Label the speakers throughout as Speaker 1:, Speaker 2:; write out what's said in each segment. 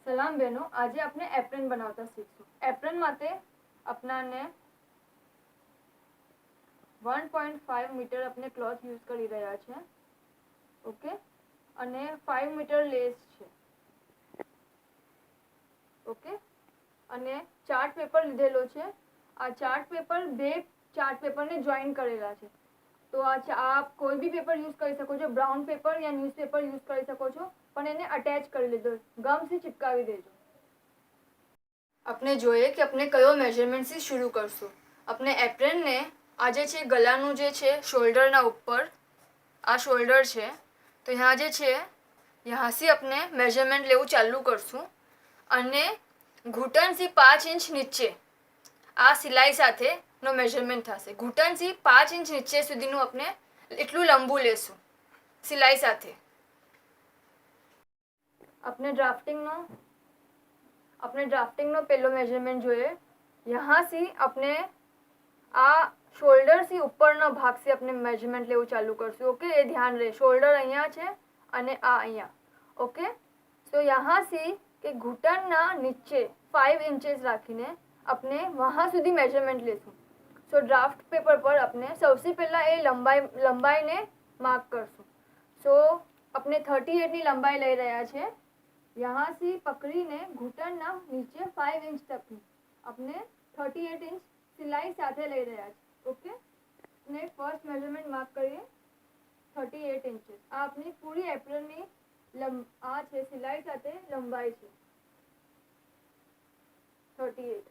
Speaker 1: સલામ બહેનો, આજે આપણે એપ્રન બનાવતા શીખશું. એપ્રન માટે આપણાને 1.5 મીટર આપણે ક્લોથ યુઝ કરી રહ્યા છે. ઓકે, અને 5 મીટર લેસ છે. ઓકે, અને ચાર્ટ પેપર લીધેલો છે. આ ચાર્ટ પેપર બે ચાર્ટ પેપરને જોઈન કરેલા છે. તો આપ કોઈ બી પેપર યુઝ કરી શકો છો, બ્રાઉન પેપર યા ન્યૂઝપેપર યુઝ કરી શકો છો, પણ એને અટેચ કરી લીધો, ગમથી ચિપકાવી દેજો. આપણે જોઈએ કે આપણે કયો મેજરમેન્ટથી શરૂ કરશું. આપણે એપ્રનને આ જે છે ગલાનું જે છે શોલ્ડરના ઉપર, આ શોલ્ડર છે, તો यहाँ જે છે यहाँથી આપણે મેજરમેન્ટ લેવું ચાલુ કરશું અને ઘૂંટણથી 5 ઇંચ નીચે આ સિલાઈ સાથેનો મેજરમેન્ટ થશે. ઘૂંટણથી 5 ઇંચ નીચે સુધીનું આપણે એટલું લંબુ લેશું સિલાઈ સાથે. આપણે ડ્રાફ્ટિંગનો પહેલો મેજરમેન્ટ જોઈએ. यहाँથી આપણે આ શોલ્ડરથી ઉપરનો ભાગથી આપણે મેજરમેન્ટ લેવું ચાલુ કરશું. ઓકે, એ ધ્યાન રહે. શોલ્ડર અહીંયા છે અને આ અહીંયા. ઓકે, તો यहाँથી કે ઘૂંટણના નીચે 5 ઇંચेस રાખીને આપણે વहाँ સુધી મેજરમેન્ટ લેશું. સો ડ્રાફ્ટ પેપર પર આપણે સૌથી પહેલાં એ લંબાઈને માર્ક કરશું. સો આપણે 38ની લંબાઈ લઈ રહ્યા છે. यहाँથી પકડીને ઘૂંટણના નીચે 5 ઇંચ તકની આપણે 38 ઇંચ સિલાઈ સાથે લઈ રહ્યા છે. ઓકે, ને ફર્સ્ટ મેજરમેન્ટ માર્ક કરીએ 38 ઇંચेस. આ આપણી પૂરી એપ્રનની આ છે સિલાઈ સાથે લંબાઈ છે 38.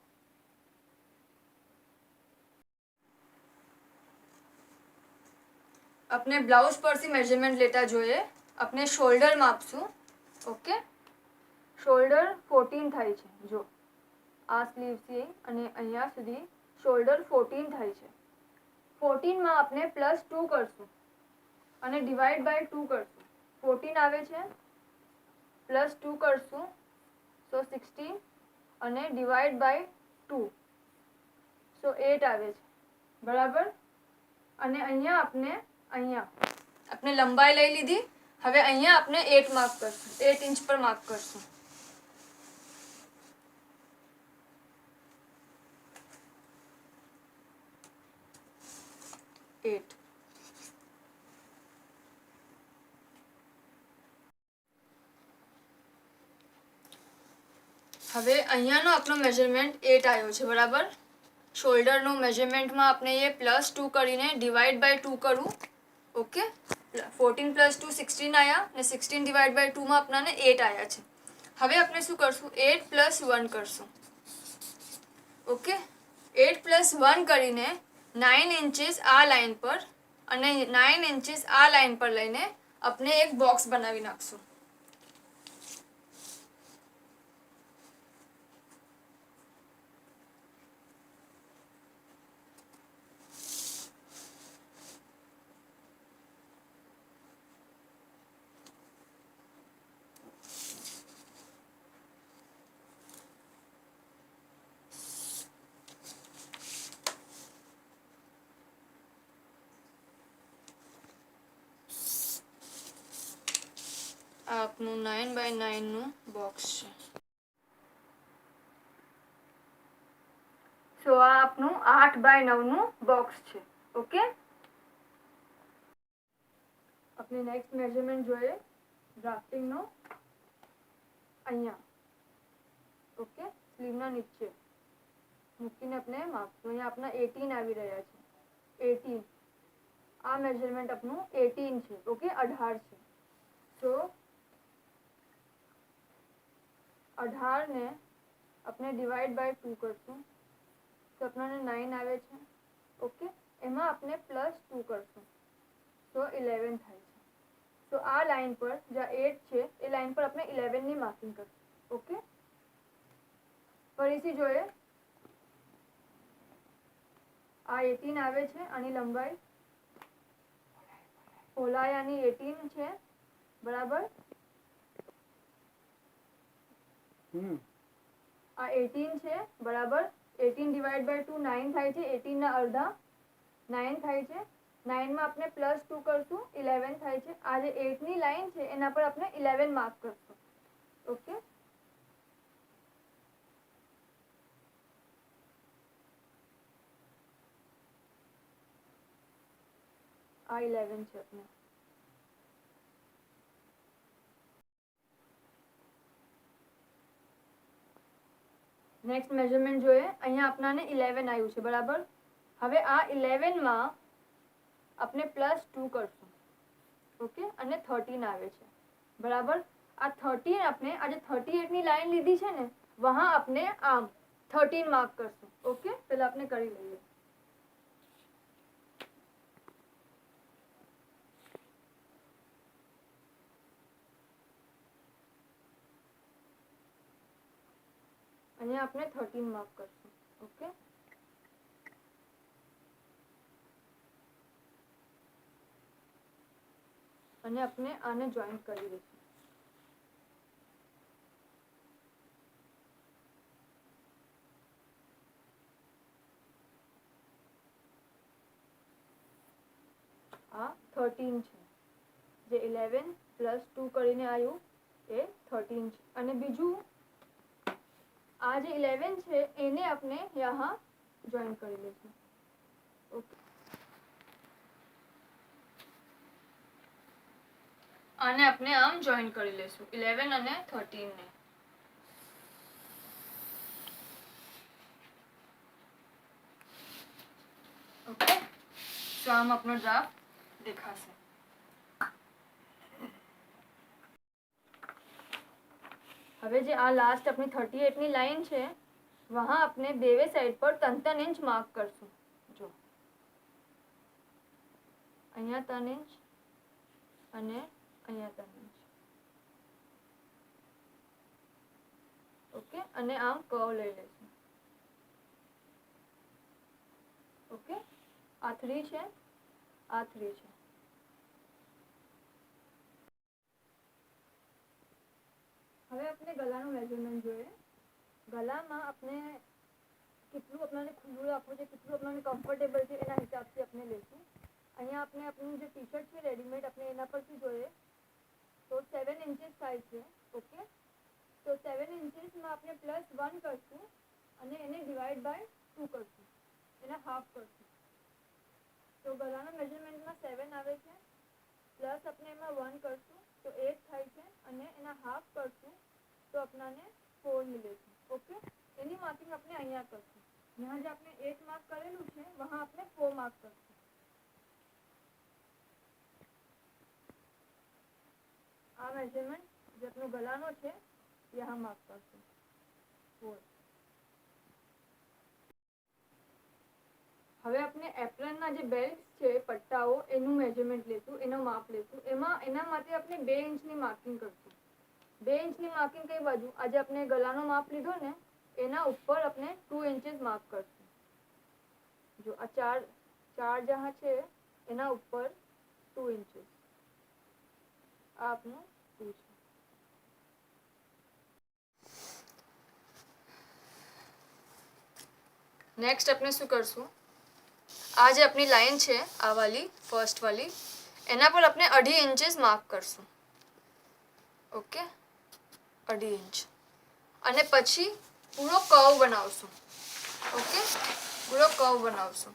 Speaker 1: આપણે બ્લાઉઝ પરથી મેજરમેન્ટ લેતા જોઈએ. આપણે શોલ્ડર માપશું. ઓકે, શોલ્ડર 14 થાય છે. જો આ સ્લીવથી અને અહીંયા સુધી શોલ્ડર 14 થાય છે. 14માં આપણે +2 કરશું અને ડિવાઈડ બાય 2 કરશું. 14 આવે છે, +2 કરશું, સો 16 અને ડિવાઈડ બાય 2, સો 8 આવે છે. બરાબર. અને અહીંયા આપણે લંબાઈ લઈ લીધી. હવે અહીંયા આપણે 8 માર્ક કરશું, 8 ઇંચ પર માર્ક કરશું. 8. હવે અહીંયાનો આપણો મેજરમેન્ટ 8 આવ્યો છે. બરાબર. શોલ્ડરનો મેજરમેન્ટમાં આપણે એ +2 કરીને ડિવાઈડ બાય 2 કરવું. ઓકે, 14 + 2 16 આવ્યા ને 16 ડિવાઈડ બાય 2માં આપણાને 8 આવ્યા છે. હવે આપણે શું કરશું, 8 + 1 કરશું. ઓકે, 8 + 1 કરીને 9 ઇંચेस આ લાઈન પર અને 9 ઇંચेस આ લાઈન પર લઈને આપણે એક બોક્સ બનાવી નાખશું. આ આપનું 9x9 નું બોક્સ છે. સો આ આપનું 8x9 નું બોક્સ છે. ઓકે, આપણે નેક્સ્ટ મેજરમેન્ટ જોઈએ ડ્રાફ્ટિંગનો. અહીંયા ઓકે, સ્લીવના નીચે મૂકીને આપણે માપશું. અહીંયા આપણા 18 આવી રહ્યા છે. 18 આ મેજરમેન્ટ આપનું 18 છે. ઓકે, 18 છે. સો 18 ને આપણે ડિવાઈડ બાય 2 કરશું તો આપણને 9 આવે છે. ઓકે, એમાં આપણે +2 કરશું તો 11 થાય છે. તો આ લાઈન પર જ્યાં 8 છે એ લાઈન પર આપણે 11ની માર્કિંગ કરશું. ઓકે, ફરીથી જોઈએ. આ 18 આવે છે. આની લંબાઈ પહોળાઈ આની 18 છે. બરાબર. આ 18 છે. બરાબર. 18 ડિવાઈડ બાય 2 9 થાય છે. 18 ના અડધા 9 થાય છે. 9માં આપણે +2 કરશું, 11 થાય છે. આ જે 8ની લાઈન છે એના પર આપણે 11 માર્ક કરશું. ઓકે, આ 11 છે આપણે. નેક્સ્ટ મેઝરમેન્ટ જોઈએ. અહીંયા આપણાને 11 આવ્યું છે બરાબર. હવે આ 11 માં આપણે +2 કરશું. ઓકે, અને 13 આવે છે બરાબર. આ 13 આપણે આ જે 38 ની લાઈન લીધી છે ને વહાં આપણે આમ 13 માર્ક કરશું. ઓકે, પેલા આપણે કરી લઈએ. અહીંયા આપણે 13 માર્ક કરશું. ઓકે, અને આપણે આને જોઈન્ટ કરી દઈશું. આ 13 છે, જે 11 + 2 કરીને આવ્યું એ 13 છે. અને બીજું આ જે 11 છે એને આપણે यहाँ જોઈન્ટ કરી લઈશું. ઓકે, આને આપણે આમ જોઈન્ટ કરી લઈશું 11 અને 13 ને. ઓકે, તો આમ આપણો ડ્રાફ્ટ દેખાશે. હવે જે આ લાસ્ટ આપણી 38 ની લાઈન છે વહાં આપણે બેવે સાઈડ પર 3 ઇંચ માર્ક કરશું. જો અહીંયા 3 ઇંચ અને અહીંયા 3 ઇંચ. ઓકે, અને આમ કર્વ લઈ લઈશું. ઓકે, આ 3 છે, આ 3 છે. હવે આપણે ગલાનું મેઝરમેન્ટ જોઈએ. ગલામાં આપણે કેટલું આપણને ખુલ્લું રાખવું છે, કેટલું આપણને કમ્ફર્ટેબલ છે એના હિસાબથી આપણે લઈશું. અહીંયા આપણે આપણું જે ટી શર્ટ છે રેડીમેડ આપણે એના પરથી જોઈએ તો 7 ઇંચીસ થાય છે. ઓકે, તો 7 ઇંચીસમાં આપણે +1 કરશું અને એને ડિવાઈડ બાય 2 કરશું, એને હાફ કરશું. તો ગલાના મેઝરમેન્ટમાં 7 આવે છે, પ્લસ આપણે એમાં 1 કરશું તો 8 થાય છે, અને એના હાફ કરશું તો આપણને 4 મિલે છે. ઓકે, એની માર્કિંગ આપણે અહીંયા કરશું. यहाँ જે આપણે 8 માર્ક કરેલું છે વहाँ આપણે 4 માર્ક કરશું. આ મેઝરમેન્ટ જે આપણો ગલાનો છે यहाँ માર્ક કરશું 4. હવે આપણે એપ્રનના જે બેલ્ટ છે પટ્ટાઓ એનું મેઝરમેન્ટ લેશું, એનો માપ લેશું. એના માટે આપણે 2 ઇંચની માર્કિંગ કરશું. 2 ઇંચની માર્કિંગ કઈ બાજુ? આજે આપણે ગલાનો માપ લીધો ને એના ઉપર આપણે 2 ઇંચીસ માર્ક કરશું. જો આ ચાર જहाँ છે એના ઉપર 2 ઇંચીસ. આ આપનું 2 છે. નેક્સ્ટ આપણે શું કરશું? આ જે આપણી લાઈન છે આ વાલી ફર્સ્ટ વાલી એના પર આપણે 2.5 ઇંચીસ માર્ક કરશું. Okay, 2.5 inch. અને પછી પૂરો કર્વ બનાવશું. ઓકે, પૂરો કર્વ બનાવશું.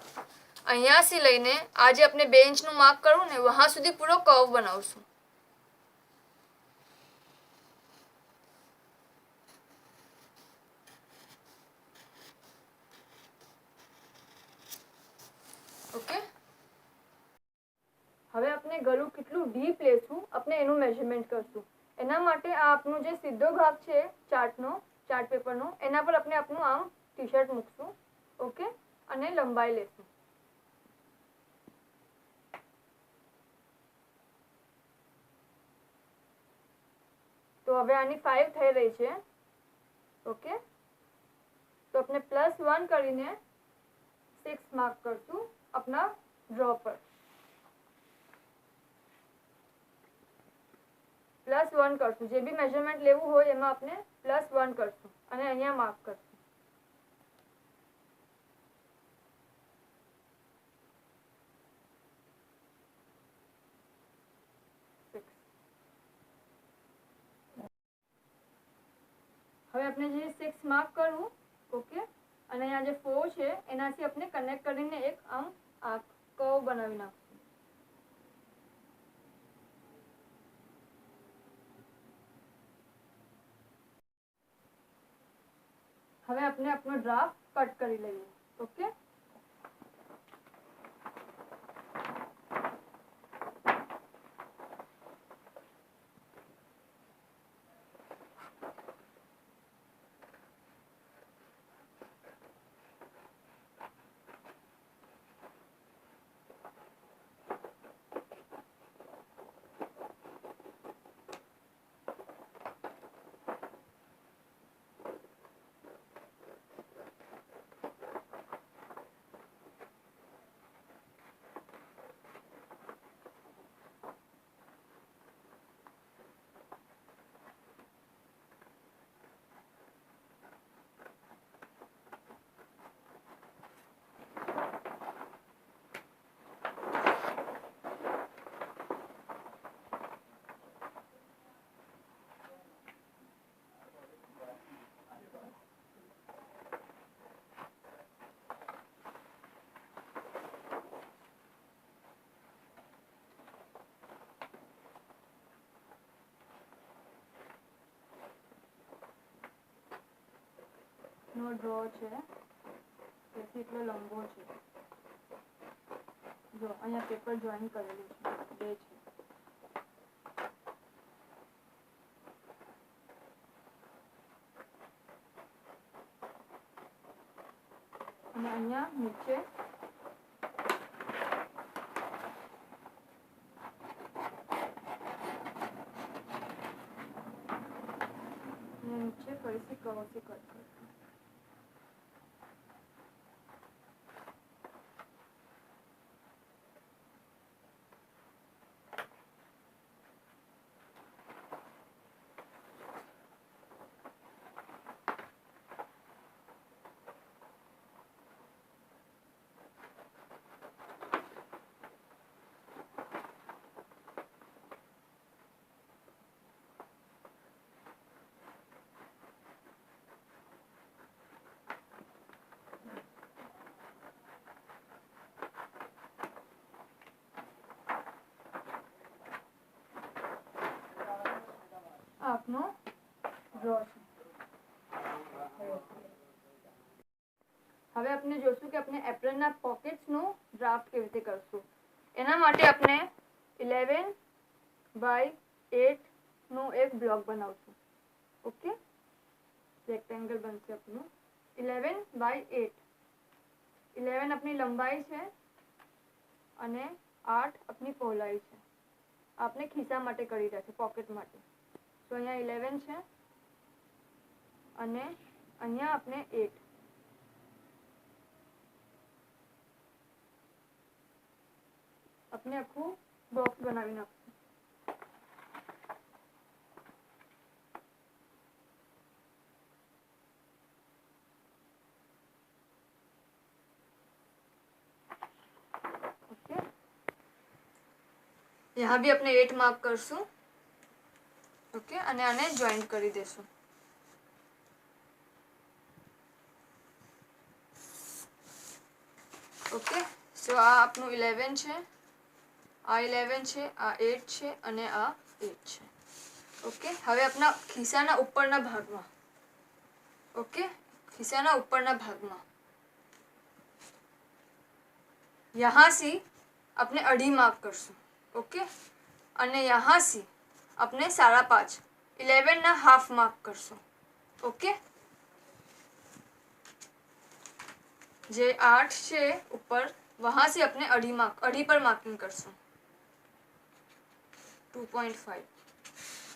Speaker 1: અહીંયાથી લઈને આ જે આપણે 2 ઇંચનું માર્ક કરવું ને વહાં સુધી પૂરો કર્વ બનાવશું. ઓકે, હવે આપણે ગળું કેટલું ડીપ લેશું આપણે એનું મેઝરમેન્ટ કરશું. એના માટે આ આપણું જે સીધો ભાગ છે ચાર્ટ પેપરનો એના પર આપણે આપણું આમ ટી શર્ટ મૂકશું. ઓકે, અને લંબાઈ લેશું. તો હવે આની 5 થઈ રહી છે. ઓકે, તો આપણે +1 કરીને 6 માર્ક કરશું अपना ड्रॉ पर. +1 કરશું. જે બી મેઝરમેન્ટ લેવું હોય એમાં આપણે +1 કરશું અને અહીંયા માર્ક કરશું. હવે આપણે જે 6 માર્ક કરવું. ઓકે, અને અહીંયા જે 4 છે એનાથી આપણે કનેક્ટ કરીને એક આમ આ કર્વ બનાવી નાખશું. હવે આપણે આપણો ડ્રાફ્ટ કટ કરી લઈએ. ઓકે, નો ડ્રો છે તેથી એટલો લંબો છે. જો અહીંયા પેપર જોઈન કરેલું છે, 2 છે. અને અહીંયા નીચે ફરીથી કર્વથી કટ કરશું. આપનો ડ્રો છે. હવે આપણે જોશું કે આપણે એપ્રનના પોકેટ્સનું ડ્રાફ્ટ કેવી રીતે કરશું. એના માટે આપણે 11/8નું એક બ્લોક બનાવશું. ઓકે, રેક્ટેંગલ બનશે આપણું 11/8. 11 આપણી લંબાઈ છે અને 8 આપણી પહોળાઈ છે. આપણે ખિસ્સા માટે કરી રહ્યા છે, પોકેટ માટે. તો અહીંયા 11 છે અને અહીંયા આપણે 8. આપણે આખું બોક્સ બનાવી નાખશું. ओके, यहाँ भी अपने 8 मार्क करશું. ओके, અને આને જોઈન્ટ કરી દેશું. ઓકે, સો આ આપણું 11 છે, આ 11 છે, આ 8 છે અને આ 8 છે. ઓકે, હવે આપણા ખિસ્સાના ઉપરના ભાગમાં, ઓકે, ખિસ્સાના ઉપરના ભાગમાં यहाँ से अपने 2.5 मार्क करશું. ओके, અને यहाँ से अपने 5.5 11 ના હાફ માર્ક કરશું. ઓકે, જે 8 છે ઉપર वहाँ से अपने 2.5 पर मार्किंग करશું. 2.5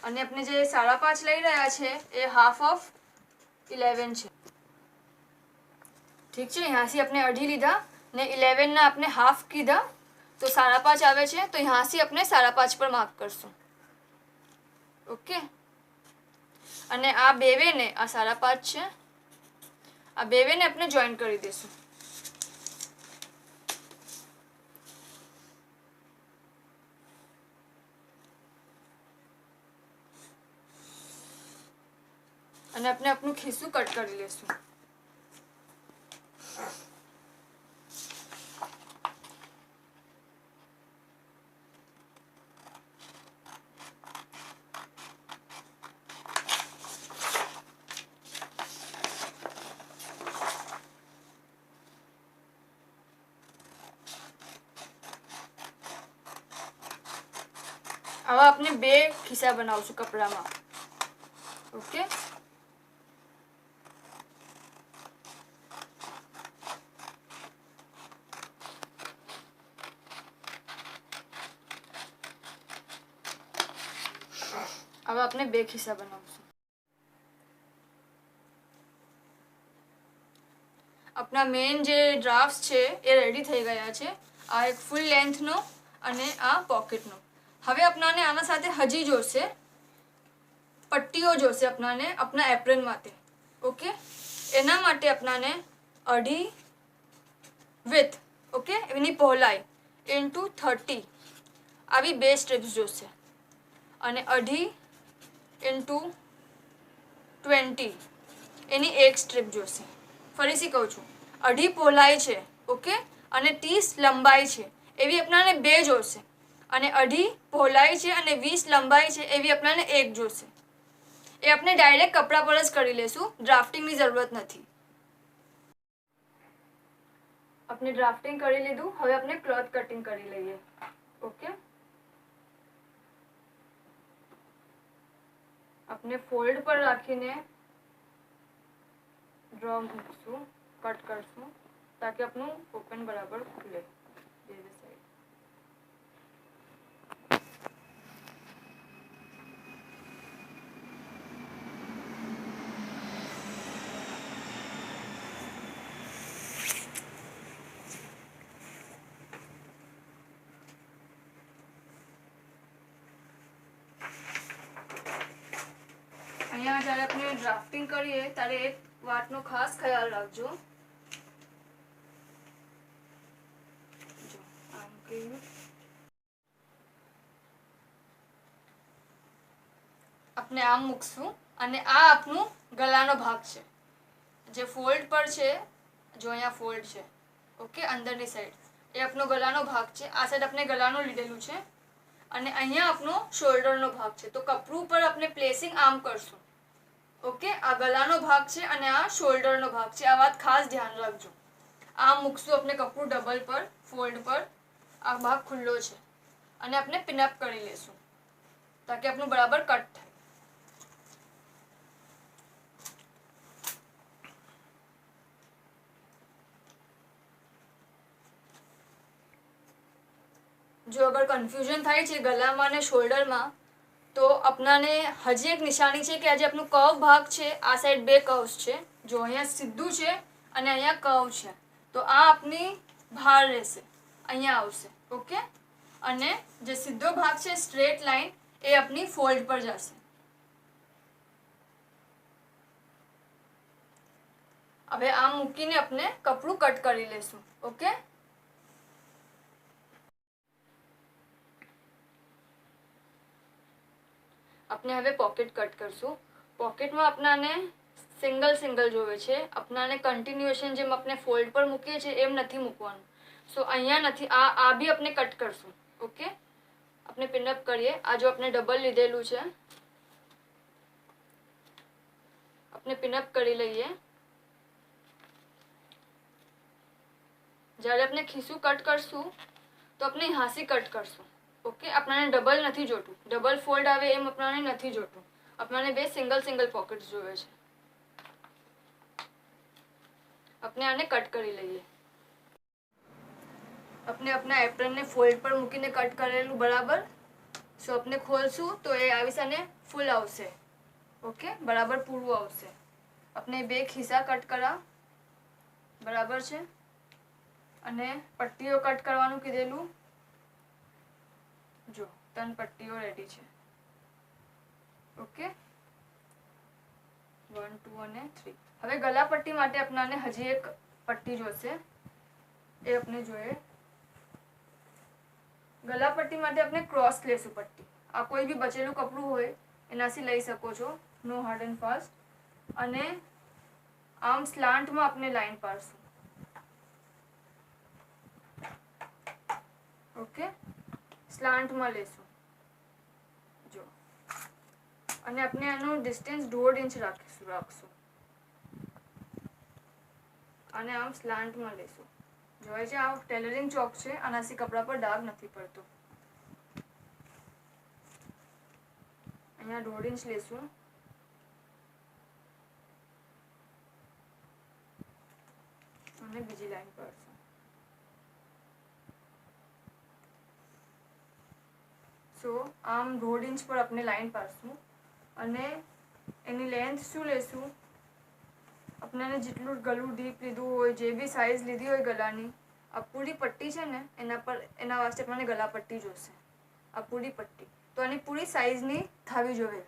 Speaker 1: અને આપણે જે 5.5 લઈ રહ્યા છે એ હાફ ઓફ 11 છે. ઠીક છે, यहाँ से अपने 2.5 લીધા ને 11 ના આપણે હાફ કીધા તો 5.5 આવે છે. તો यहाँ से अपने 5.5 પર માર્ક કરશું. ઓકે, અને આ બેવેને આ 5.5 છે, આ બેવેને આપણે જોઈન્ટ કરી દેશું. અને આપણે આપણું ખિસ્સું કટ કરી લેશું. હવે આપણે 2 ખિસ્સા બનાવશું કપડામાં. ઓકે, હવે આપણે 2 ખિસ્સા બનાવશું. આપણા મેઇન જે ડ્રાફ્ટ છે એ રેડી થઈ ગયા છે. આ એક ફૂલ લેન્થનો અને આ પોકેટનો. હવે આપણાને આના સાથે હજી જોશે પટ્ટીઓ જોશે આપણાને આપણા એપ્રન માટે. ઓકે, એના માટે આપણાને 2.5 વિથ, ઓકે, એની પહોળાઈ ઇન્ટુ 30 આવી 2 સ્ટ્રીપ્સ જોશે અને 2.5 ઇન્ટુ 20 એની 1 સ્ટ્રીપ જોશે. ફરીથી કહું છું, 2.5 પહોળાઈ છે, ઓકે, અને 30 લંબાઈ છે એવી આપણાને 2 જોશે, અને 2.5 પહોળાઈ છે અને 20 લંબાઈ છે એવી આપણાને 1 જોશે. એ આપણે ડાયરેક્ટ કપડા પર જ કરી લેશું, ડ્રાફ્ટિંગની જરૂરત નથી. આપણે ડ્રાફ્ટિંગ કરી લીધું, હવે આપણે ક્લોથ કટિંગ કરી લઈએ. ઓકે, આપણે ફોલ્ડ પર રાખીને ડ્રો મૂકશું, કટ કરશું તાકી આપણું ઓપન બરાબર ખુલે. અહીંયા જ્યારે આપણે ડ્રાફ્ટિંગ કરીએ ત્યારે એક વાતનો ખાસ ખ્યાલ રાખજો. આપણે આમ મૂકશું અને આ આપણું ગલાનો ભાગ છે જે ફોલ્ડ પર છે. જો અહીંયા ફોલ્ડ છે, ઓકે, અંદરની સાઈડ એ આપણો ગલાનો ભાગ છે. આ સાઈડ આપણે ગલાનું લીધેલું છે અને અહીંયા આપણો શોલ્ડરનો ભાગ છે. તો કપડું પર આપણે પ્લેસિંગ આમ કરશું. ઓકે, આ ગલાનો ભાગ છે અને આ શોલ્ડરનો ભાગ છે. આ વાત ખાસ ધ્યાન રાખજો. આમ મૂકશું આપણે કપડું ડબલ પર, ફોલ્ડ પર. આ ભાગ ખુલ્લો છે અને આપણે પિનઅપ કરી લેશું તાકી આપણું બરાબર કટ થાય. જો અગર કન્ફ્યુઝન થાય છે ગલામાં અને શોલ્ડરમાં તો આપણાને હજી એક નિશાની છે કે આજે આપણું કર્વ ભાગ છે. આ સાઈડ 2 કર્વ્સ છે. જો અહીંયા સીધું છે અને અહીંયા કર્વ છે, તો આ આપની બહાર રહેશે, અહીંયા આવશે. ઓકે, અને જે સીધો ભાગ છે સ્ટ્રેટ લાઈન એ આપની ફોલ્ડ પર જશે. હવે આમ મૂકીને આપણે કપડું કટ કરી લેશું. ઓકે, આપણે હવે પોકેટ કટ કરશું. પોકેટમાં આપણાને સિંગલ જોવે છે. આપણાને કન્ટિન્યુએશન જેમ આપણે ફોલ્ડ પર મૂકીએ છીએ એમ નથી મૂકવાનું. સો અહીંયા નથી, આ બી આપણે કટ કરશું. ઓકે, આપણે પિનઅપ કરીએ. આ જો આપણે ડબલ લીધેલું છે, આપણે પિનઅપ કરી લઈએ. જ્યારે આપણે ખીસું કટ કરશું તો આપણે હાંસી કટ કરશું. ઓકે, આપણને ડબલ નથી જોતું, ડબલ ફોલ્ડ આવે એમ આપણને નથી જોતું. આપણને 2 સિંગલ પોકેટ્સ જોવે છે. આપણે આને કટ કરી લઈએ. આપણે આપણા એપ્રનને ફોલ્ડ પર મૂકીને કટ કરેલું બરાબર. સો આપણે ખોલશું તો એ આવીશ અને ફૂલ આવશે. ઓકે, બરાબર પૂરું આવશે. આપણે 2 ખિસ્સા કટ કરા બરાબર છે અને પટ્ટીઓ કટ કરવાનું કીધેલું. જો 3 પટ્ટીઓ રેડી છે. ઓકે, 1 2 અને 3. હવે ગલા પટ્ટી માટે આપણને હજી એક પટ્ટી જોશે, એ આપણે જોઈએ. ગલા પટ્ટી માટે આપણે ક્રોસ લેશું પટ્ટી. આ કોઈ બી બચેલું કપડું હોય એનાથી લઈ શકો છો, નો હાર્ડ એન્ડ ફાસ્ટ. અને આમ સ્લાન્ટમાં આપણે લાઈન પાડશું. ઓકે, સ્લાન્ટમાં લેશું. જો, અને આપણે આનું ડિસ્ટન્સ 1.5 ઇંચ રાખશું અને આમ સ્લાન્ટમાં લેશું. જોઈ છે, આ ટેલરિંગ ચોક છે, આનાથી કપડા પર ડાઘ નથી પડતો. અહીંયા 1.5 ઇંચ લેશું અને બીજી લાઈન પાડશું. સો આમ 1.5 ઇંચ પર આપણે લાઈન પાડશું અને એની લેન્થ શું લેશું, આપણને જેટલું ગળું ડીપ લીધું હોય, જે બી સાઇઝ લીધી હોય ગળાની, આ પૂરી પટ્ટી છે ને એના વાસ્તે આપણને ગળા પટ્ટી જોશે. આ પૂરી પટ્ટી તો આની પૂરી સાઇઝની થવી જોઈએ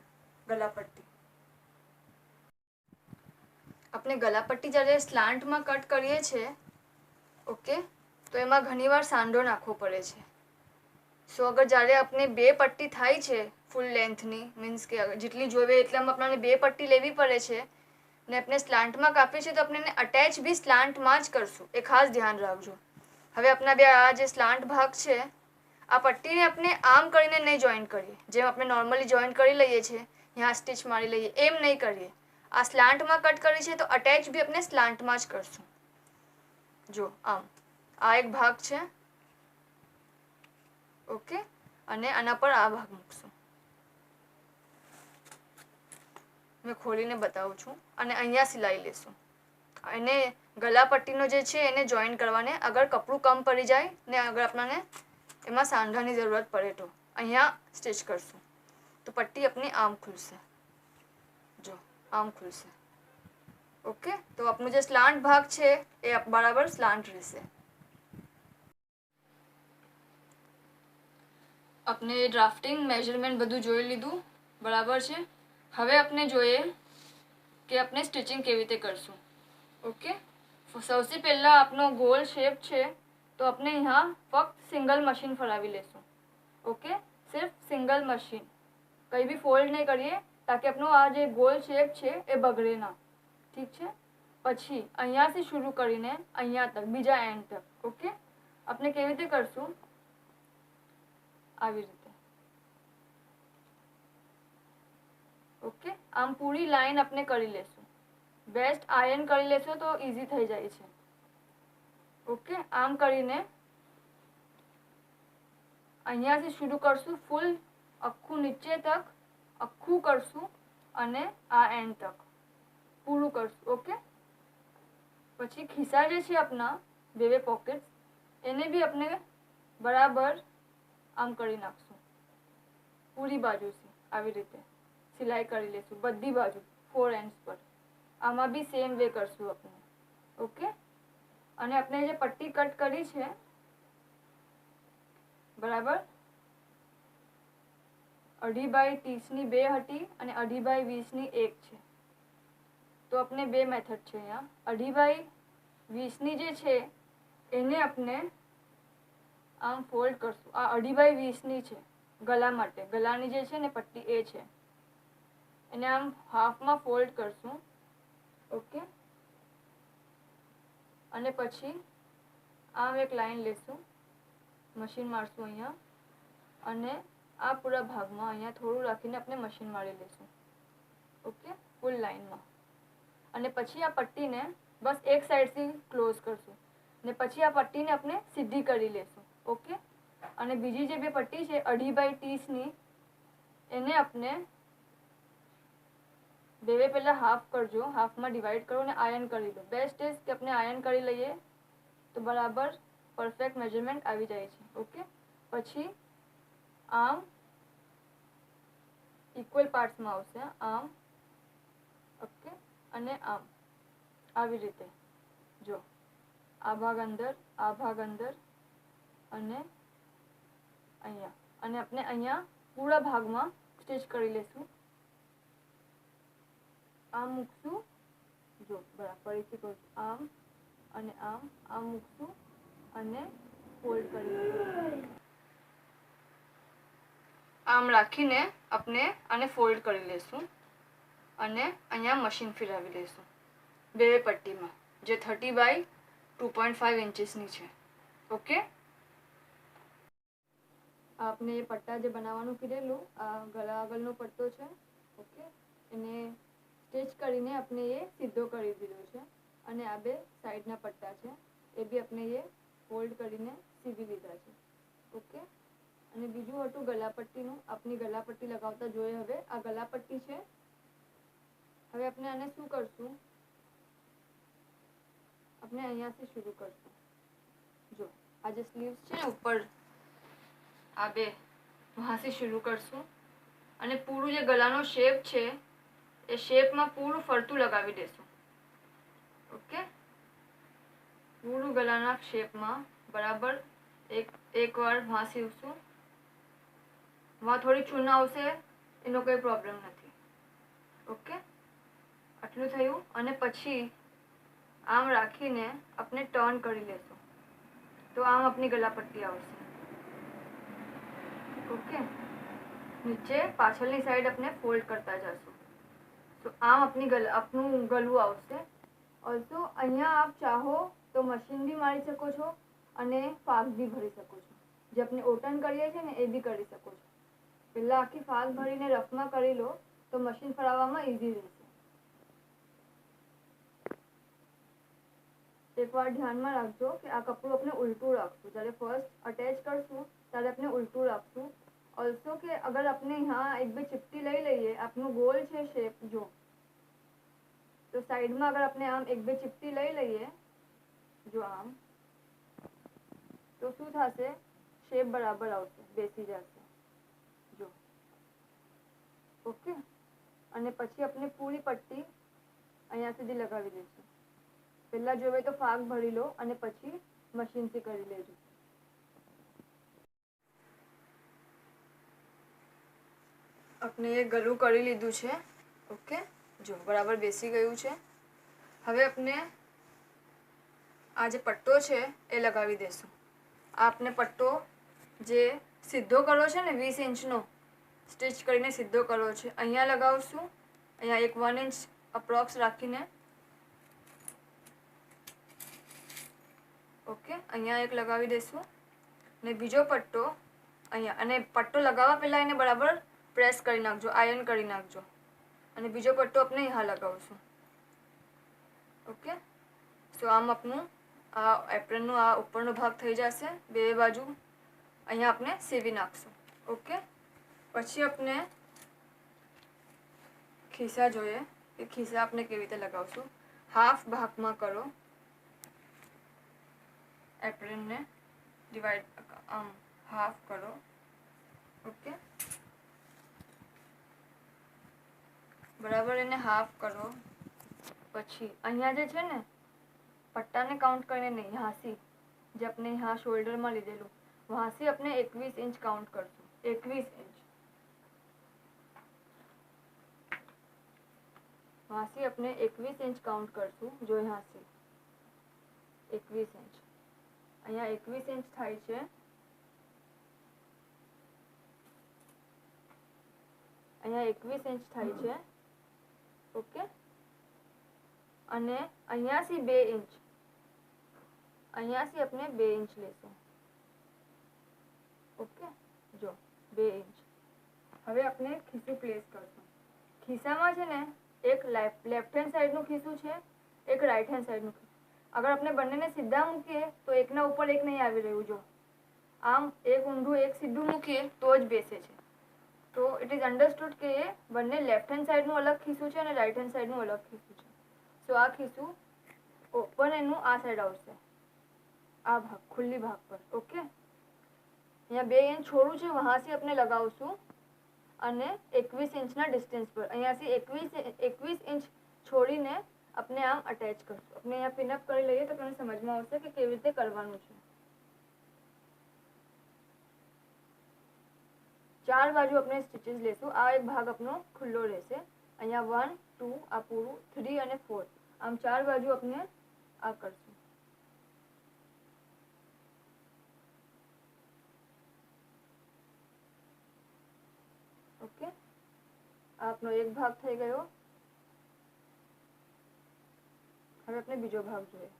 Speaker 1: ગળા પટ્ટી. આપણે ગળા પટ્ટી જ્યારે સ્લાન્ટમાં કટ કરીએ છીએ, ઓકે, તો એમાં ઘણીવાર સાંધો નાખવો પડે છે. સો અગર જ્યારે આપણે 2 પટ્ટી થાય છે ફૂલ લેન્થની, મીન્સ કે જેટલી જોઈએ એટલામાં આપણને 2 પટ્ટી લેવી પડે છે ને આપણે સ્લાન્ટમાં કાપીએ છીએ તો આપણે એને અટેચ બી સ્લાન્ટમાં જ કરશું, એ ખાસ ધ્યાન રાખજો. હવે આપણા બે આ જે સ્લાન્ટ ભાગ છે, આ પટ્ટીને આપણે આમ કરીને નહીં જોઈન્ટ કરીએ, જેમ આપણે નોર્મલી જોઈન્ટ કરી લઈએ છીએ, ત્યાં સ્ટિચ મારી લઈએ, એમ નહીં કરીએ. આ સ્લાન્ટમાં કટ કરી છે તો અટેચ બી આપણે સ્લાન્ટમાં જ કરશું. જો આમ આ એક ભાગ છે, ઓકે, અને આના પર આ ભાગ મૂકશું. મેં ખોલીને બતાવું છું. અને અહીંયા સિલાઈ લેશું. એને ગળા પટ્ટીનો જે છે એને જોઈન્ટ કરવાને, અગર કપડું કમ પડી જાય ને અગર આપણને એમાં સાંધાની જરૂરત પડે તો અહીંયા સ્ટિચ કરશું તો પટ્ટી આપણી આમ ખુલશે. જો આમ ખુલશે. ઓકે, તો આપણું જે સ્લાન્ટ ભાગ છે એ બરાબર સ્લાન્ટ રહેશે. આપણે ડ્રાફ્ટિંગ મેઝરમેન્ટ બધું જોઈ લીધું, બરાબર છે. હવે આપણે જોઈએ કે આપણે સ્ટિચિંગ કેવી રીતે કરશું. ઓકે, સૌથી પહેલાં આપણો ગોલ શેપ છે તો આપણે यहाँ ફક્ત સિંગલ મશીન ફરાવી લેશું. ઓકે, સિર્ફ સિંગલ મશીન, કંઈ બી ફોલ્ડ નહીં કરીએ તાકી આપણો આ જે ગોલ શેપ છે એ બગડે ના. ઠીક છે. પછી અહીંયાથી શરૂ કરીને અહીંયા તક, બીજા એન્ડ તક. ઓકે, આપણે કેવી રીતે કરશું, આવી રીતે. ઓકે, આમ પૂરી લાઈન આપણે કરી લેશું. બેસ્ટ આયર્ન કરી લેશો તો ઇઝી થઈ જાય છે. ઓકે, આમ કરીને અહીંયાથી શરૂ કરશું, ફૂલ આખું નીચે તક આખું કરશું અને આ એન્ડ તક પૂરું કરશું. ઓકે, પછી ખિસ્સા જે છે આપણા બે પોકેટ્સ, એને બી આપણે બરાબર આમ કરી નાખશું પૂરી બાજુથી. આવી રીતે સિલાઈ કરી લેશું બધી બાજુ 4 એન્ડ્સ પર. આમાં બી સેમ વે કરશું આપણે. ઓકે, અને આપણે જે પટ્ટી કટ કરી છે બરાબર 2.5/30ની 2 હતી અને 2.5/20ની 1 છે. તો આપણે 2 મેથડ છે અહીંયા. 2.5/20ની જે છે એને આપણે આમ ફોલ્ડ કરશું. આ 2.5/20ની છે ગલા માટે, ગલાની જે છે ને પટ્ટી એ છે, એને આમ હાફમાં ફોલ્ડ કરશું. ઓકે, અને પછી આમ એક લાઈન લેશું, મશીન મારશું અહીંયા અને આ પૂરા ભાગમાં અહીંયા થોડું રાખીને આપણે મશીન મારી લઈશું. ઓકે, ફૂલ લાઈનમાં. અને પછી આ પટ્ટીને બસ એક સાઈડથી ક્લોઝ કરશું ને પછી આ પટ્ટીને આપણે સીધી કરી લેશું. ઓકે, અને બીજી જે બે પટ્ટી છે 2.5/30ની એને આપણે બે પહેલાં હાફ કરજો, હાફમાં ડિવાઈડ કરો અને આયર્ન કરી લો. બેસ્ટ ઇઝ કે આપણે આયર્ન કરી લઈએ તો બરાબર પરફેક્ટ મેજરમેન્ટ આવી જાય છે. ઓકે, પછી આમ ઇક્વલ પાર્ટ્સમાં આવશે, આમ. ઓકે, અને આમ આવી રીતે. જો આ ભાગ અંદર, આ ભાગ અંદર અને અહીંયા, અને આપણે અહીંયા પૂરા ભાગમાં સ્ટિચ કરી લેશું. આમ મૂકશું, જો બરાબર ફરીથી કરું છું, આમ અને આમ મૂકશું અને ફોલ્ડ કરી લઈશું. આમ રાખીને આપણે આને ફોલ્ડ કરી લઈશું અને અહીંયા મશીન ફેરવી લઈશું બે પટ્ટીમાં, જે 30/2.5 ઇંચીસની છે. ઓકે, આપને એ પટ્ટા જે બનાવવાનું કીધેલું, આ ગળા આગળનો પટ્ટો છે. ઓકે, એને સ્ટિચ કરીને આપણે એ સીધો કરી દીધો છે અને આ બે સાઈડના પટ્ટા છે એ બી આપણે એ ફોલ્ડ કરીને સીવી લીધા છે. ઓકે, અને બીજું હતું ગલાપટ્ટીનું. આપની ગલાપટ્ટી લગાવતા જોઈએ. હવે આ ગલાપટ્ટી છે. હવે આપણે આને શું કરશું, આપણે અહીંયાથી શરૂ કરશું. જો આ જે સ્લીવ્સ છે ને ઉપર, આ બે વહાંથી શરૂ કરશું અને પૂરું જે ગલાનો શેપ છે એ શેપમાં પૂરું ફરતું લગાવી દેશું. ઓકે, પૂરું ગલાના શેપમાં બરાબર એક વાર વહાં સીવશું. વહાં થોડી ચૂન આવશે, એનો કોઈ પ્રોબ્લેમ નથી. ઓકે, આટલું થયું. અને પછી આમ રાખીને આપણે ટર્ન કરી લેશું તો આમ આપની ગલાપટ્ટી આવશે. ઓકે, નીચે પાછળની સાઈડ આપણે ફોલ્ડ કરતા જશું તો આમ આપનું ગલું આવશે. ઓલ્સો અહીંયા આપ ચાહો તો મશીન બી મારી શકો છો અને ફાગ બી ભરી શકો છો. જે આપણે ઓટન કરીએ છીએ ને એ બી કરી શકો છો. પહેલાં આખી ફાગ ભરીને રફમાં કરી લો તો મશીન ફરાવવામાં ઇઝી રહેશે. એકવાર ધ્યાનમાં રાખજો કે આ કપડું આપણે ઉલટું રાખશું. જ્યારે ફર્સ્ટ અટેચ કરશું ત્યારે આપણે ઉલટું રાખશું. ઓલ્સો કે અગર આપણે यहाँ એક બે ચીપટી લઈ લઈએ, આપનું ગોલ છે શેપ, જો તો સાઈડમાં અગર આપણે આમ એક બે ચીપટી લઈ લઈએ, જો આમ, તો શું થશે, શેપ બરાબર આવશે, બેસી જશે. જો ઓકે, અને પછી આપણે પૂરી પટ્ટી અહીંયા સુધી લગાવી દઈશું. પહેલાં જોઈએ તો ફાગ ભરી લો અને પછી મશીનથી કરી લેજો. આપણે એ ગલું કરી લીધું છે. ઓકે, જો બરાબર બેસી ગયું છે. હવે આપણે આ જે પટ્ટો છે એ લગાવી દઈશું. આપને પટ્ટો જે સીધો કરવો છે ને 20 ઇંચનો સ્ટિચ કરીને સીધો કરવો છે, અહીંયા લગાવશું. અહીંયા એક 1 ઇંચ અપ્રોક્સ રાખીને. ઓકે, અહીંયા એક લગાવી દઈશું ને બીજો પટ્ટો અહીંયા. અને પટ્ટો લગાવવા પહેલાં એને બરાબર પ્રેસ કરી નાખજો, આયર્ન કરી નાખજો. અને બીજો પટ્ટો આપણે અહીંયા લગાવશું. ઓકે, સો આમ આપનું આ એપ્રનનો આ ઉપરનો ભાગ થઈ જશે. બે બાજુ અહીંયા આપણે સીવી નાખશું. ઓકે, પછી આપણે ખિસ્સા જોઈએ કે ખિસ્સા આપણે કેવી રીતે લગાવશું. હાફ ભાગમાં કરો, એપ્રનને ડિવાઈડ આમ હાફ કરો. ઓકે, બરાબર એને હાફ કરો. પછી અહીંયા જે છે ને પટ્ટાને કાઉન્ટ કરીને નહીં, યहाँથી જે આપણે यहाँ શોલ્ડરમાં લીધેલું વहाँથી આપણે 21 ઇંચ કાઉન્ટ કરશું. 21 ઇંચ वहाँથી આપણે 21 ઇંચ કાઉન્ટ કરશું. જો યहाँથી 21 ઇંચ, અહીંયા 21 ઇંચ થાય છે. અહીંયા 21 ઇંચ થાય છે. ઓકે, અને અહીંયાથી 2 ઇંચ, અહીંયાથી આપણે 2 ઇંચ લેશું. ઓકે, જો 2 ઇંચ. હવે આપણે ખિસ્સું પ્લેસ કરશું. ખિસ્સામાં છે ને એક લેફ્ટ હેન્ડ સાઈડનું ખિસ્સું છે, એક રાઈટ હેન્ડ સાઈડનું ખિસ્સું. અગર આપણે બંનેને સીધા મૂકીએ તો એકના ઉપર એક નહીં આવી રહ્યું. જો આમ એક ઊંધું એક સીધું મૂકીએ તો જ બેસે છે. તો ઇટ ઇઝ અન્ડરસ્ટુડ કે એ બંને લેફ્ટ હેન્ડ સાઈડનું અલગ ખિસ્સું છે અને રાઈટ હેન્ડ સાઈડનું અલગ ખિસ્સું છે. સો આ ખિસ્સું ઓપન એનું આ સાઈડ આવશે, આ ભાગ ખુલ્લી ભાગ પર. ઓકે, અહીંયા 2 ઇંચ છોડું છે, વहाँથી આપણે લગાવશું અને 21 ઇંચના ડિસ્ટન્સ પર અહીંયાથી 21 ઇંચ છોડીને આપણે આમ અટેચ કરશું. આપણે અહીંયા પિનઅપ કરી લઈએ તો તમને સમજમાં આવશે કે કેવી રીતે કરવાનું છે. 4 બાજુ આપણે સ્ટિચીસ લેશું. આ એક ભાગ આપણો ખુલ્લો રહેશે. અહીંયા 1 2 આ પૂરું 3 અને 4 આમ 4 બાજુ આપણે આ કરશું. ઓકે, આ આપણો એક ભાગ થઈ ગયો. હવે આપણે બીજો ભાગ જોઈએ.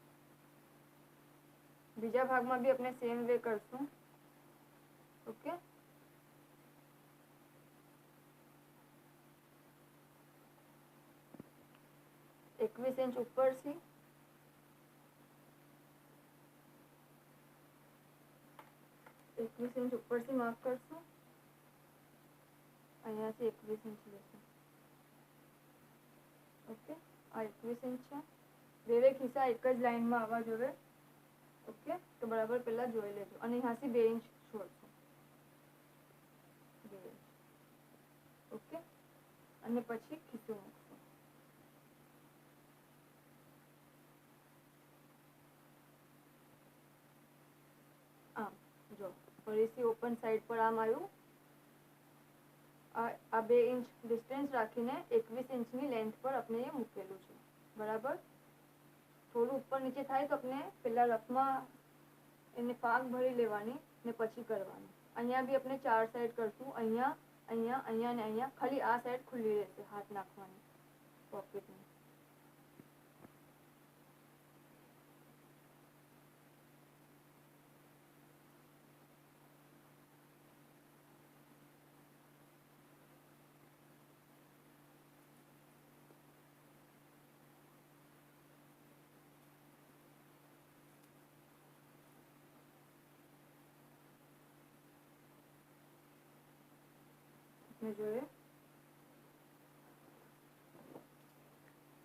Speaker 1: બીજા ભાગમાં બી આપણે સેમ વે કરશું. ઓકે, એકવીસ ઇંચ ઉપરથી 21 इंच ઉપરથી માર્ક કરશું, અહીંયાથી 21 इंच લેશું. ઓકે, આ 21 इंच છે. બે ખિસ્સા એક જ લાઈનમાં આવવા જોઈએ. ઓકે, તો બરાબર પહેલા જોઈ લેજો. અને અહીંયાથી 2 इंच છોડશું, 2 इंच. ઓકે, અને પછી ખિસ્સું મૂકશું. આમ જો ફરીથી ઓપન સાઈડ પર આમ આવ્યું. આ 2 इंच ડિસ્ટન્સ રાખીને 21 इंचની લેન્થ પર આપણે એ મૂકેલું છે. બરાબર. થોડું ઉપર નીચે થાય તો આપણે પેલા રફમાં એને પાક ભરી લેવાની ને પછી કરવાની. અહીંયા બી આપણે 4 સાઈડ કરશું. અહીંયા, અહીંયા, અહીંયા ને અહીંયા. ખાલી આ સાઈડ ખુલ્લી રહેશે હાથ નાખવાની પોકેટની. જોઈએ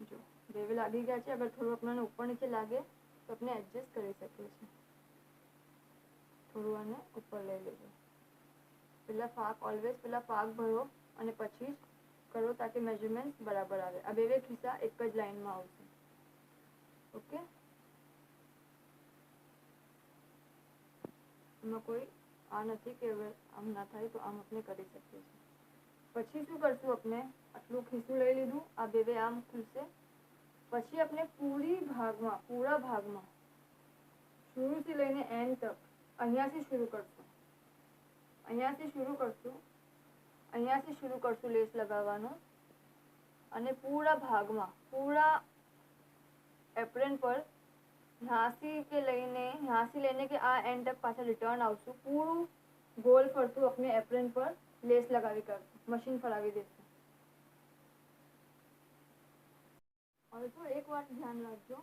Speaker 1: જો બે લાગી ગયા છે. અગર થોડું આપણને ઉપર નીચે લાગે તો આપણે એડજસ્ટ કરી શકીએ છીએ. થોડું આને ઉપર લઈ લેજો. પહેલા પાક ભરો અને પછી કરો તાકી મેજરમેન્ટ બરાબર આવે. આ બે ખિસ્સા એક જ લાઈનમાં આવશે. ઓકે, એમાં કોઈ આ નથી કે હવે આમ ના થાય તો આમ આપણે કરી શકીએ છીએ. પછી શું કરશું, આપણે આટલું ખિસ્સું લઈ લીધું. આ બે આમ ખુલશે. પછી આપણે પૂરા ભાગમાં શરૂથી લઈને એન્ડ તક અહીંયાથી શરૂ કરશું લેસ લગાવવાનું. અને પૂરા એપ્રન પર ત્યાંથી લઈને કે આ એન્ડ તક પાછા રિટર્ન આવશું. પૂરું ગોલ ફરતું આપણે એપ્રન પર લેસ લગાવી કરશું. મશીન ફરાવી દેશું. હવે તો એક વાત ધ્યાન રાખજો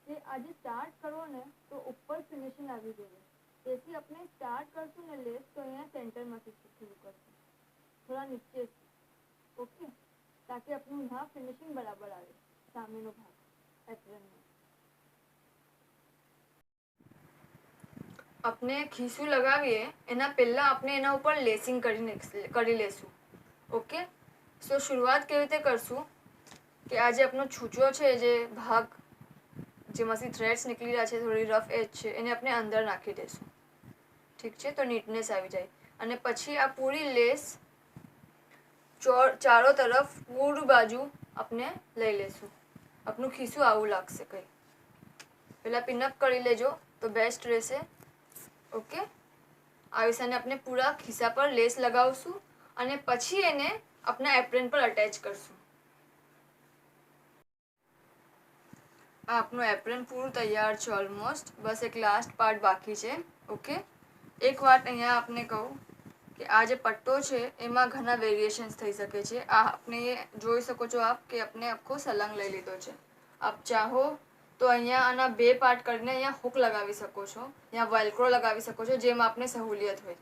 Speaker 1: કે આજે સ્ટાર્ટ કરો ને તો ઉપર ફિનિશિંગ આવી જોઈએ. તેથી આપણે સ્ટાર્ટ કરશું ને લેસ તો અહીંયા સેન્ટરમાંથી શરૂ કરશું, થોડા નીચે. ઓકે, તાકી આપણું यहाँ ફિનિશિંગ બરાબર આવે સામેનો ભાગ એપ્રનનો. આપણે ખીસું લગાવીએ એના પહેલા આપણે એના ઉપર લેસિંગ કરી લેશું. ઓકે, સો શરૂઆત કેવી રીતે કરશું કે આ જે આપણો છૂચો છે, જે ભાગ જેમાંથી થ્રેડ્સ નીકળી રહ્યા છે, થોડી રફ એજ છે, એને આપણે અંદર નાખી દઈશું. ઠીક છે, તો નીટનેસ આવી જાય. અને પછી આ પૂરી લેસ ચારો તરફ પૂરી બાજુ આપણે લઈ લેશું. આપણું ખીસું આવું લાગશે કંઈ. પહેલાં પિનઅપ કરી લેજો તો બેસ્ટ રહેશે. ઓકે, આ વિષયને આપણે પૂરા ખિસ્સા પર લેસ લગાવશું અને પછી એને આપણા એપ્રન પર અટેચ કરશું. આ આપણું એપ્રન પૂરું તૈયાર છે ઓલમોસ્ટ. બસ એક લાસ્ટ પાર્ટ બાકી છે. ઓકે, એક વાત અહીંયા આપને કહું કે આ જે પટ્ટો છે એમાં ઘણા વેરિએશન્સ થઈ શકે છે. આ આપણે જોઈ શકો છો આપ કે આપણે આખો સલંગ લઈ લીધો છે. આપ ચાહો તો અહીંયા આના 2 પાર્ટ કરીને અહીંયા હુક લગાવી શકો છો, અહીંયા વેલ્ક્રો લગાવી શકો છો, જેમાં આપને સહુલિયત હોય.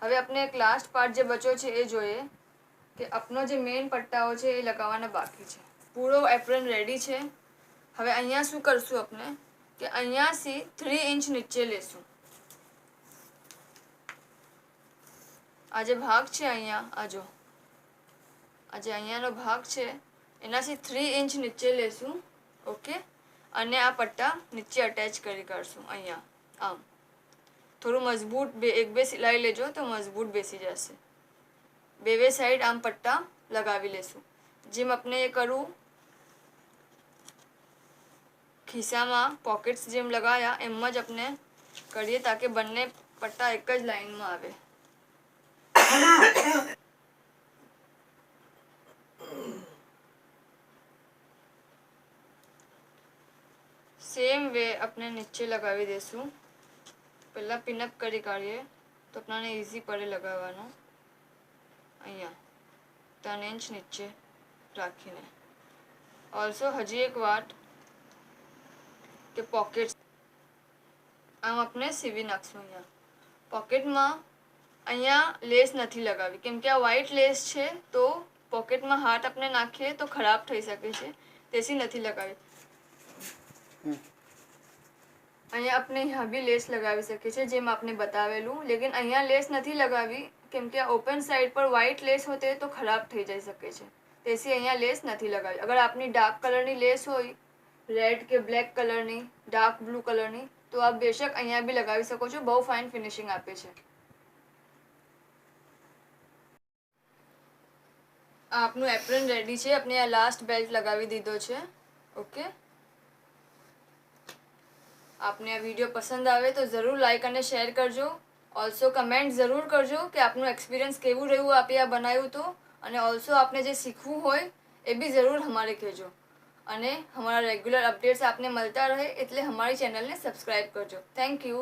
Speaker 1: હવે આપણે એક લાસ્ટ પાર્ટ જે બચ્યો છે એ જોઈએ કે આપણો જે મેઇન પટ્ટાઓ છે એ લગાવવાના બાકી છે. પૂરો એપ્રન રેડી છે. હવે અહીંયા શું કરશું આપણે કે અહીંયાથી 3 इंच નીચે લેશું. આ જે ભાગ છે અહીંયા, આ જે અહીંયાનો ભાગ છે એનાથી 3 इंच નીચે લેશું. ઓકે, અને આ પટ્ટા નીચે અટેચ કરશું. અહીંયા આમ થોડું મજબૂત એક બે સિલાઈ લેજો તો મજબૂત બેસી જશે. બે સાઈડ આમ પટ્ટા લગાવી લેશું. જેમ આપણે એ કરું ખિસ્સામાં પોકેટ્સ જેમ લગાવ્યા એમ જ આપણે કરીએ તાકે બંને પટ્ટા એક જ લાઈનમાં આવે. સેમ વે આપણે નીચે લગાવી દઈશું. પહેલાં પિનઅપ કરી કાઢીએ તો આપણને ઇઝી પડે લગાવવાનું. અહીંયા 3 इंच નીચે રાખીને. ઓલ્સો હજી એક વાત કે પોકેટ્સ આમ આપણે સીવી નાખશું અહીંયા. પોકેટમાં અહીંયા લેસ નથી લગાવી, કેમ કે આ વ્હાઈટ લેસ છે, તો પોકેટમાં હાથ આપણે નાખીએ તો ખરાબ થઈ શકે છે, તેથી નથી લગાવી. અહીંયા આપણે यहाँ બી લેસ લગાવી શકીએ છીએ, જેમ આપને બતાવેલું. લેકિન અહીંયા લેસ નથી લગાવી, કેમ કે આ ઓપન સાઈડ પર વ્હાઈટ લેસ હોતે તો ખરાબ થઈ જઈ શકે છે, તેથી અહીંયા લેસ નથી લગાવી. અગર આપની ડાર્ક કલરની લેસ હોય, રેડ કે બ્લેક કલરની, ડાર્ક બ્લુ કલરની, તો આપ બેશક અહીંયા બી લગાવી શકો છો. બહુ ફાઇન ફિનિશિંગ આપે છે. આપનું એપ્રન રેડી છે. આપણે આ લાસ્ટ બેલ્ટ લગાવી દીધો છે. ઓકે, આપને આ વિડીયો પસંદ આવે તો જરૂર લાઈક અને શેર કરજો. ઓલ્સો કમેન્ટ જરૂર કરજો કે આપનું એક્સપિરિયન્સ કેવું રહ્યું આપે આ બનાવ્યું તો. અને ઓલ્સો આપને જે શીખવું હોય એ બી જરૂર અમારે કહેજો. અને અમારા રેગ્યુલર અપડેટ્સ આપને મળતા રહે એટલે અમારી ચેનલને સબસ્ક્રાઈબ કરજો. Thank you.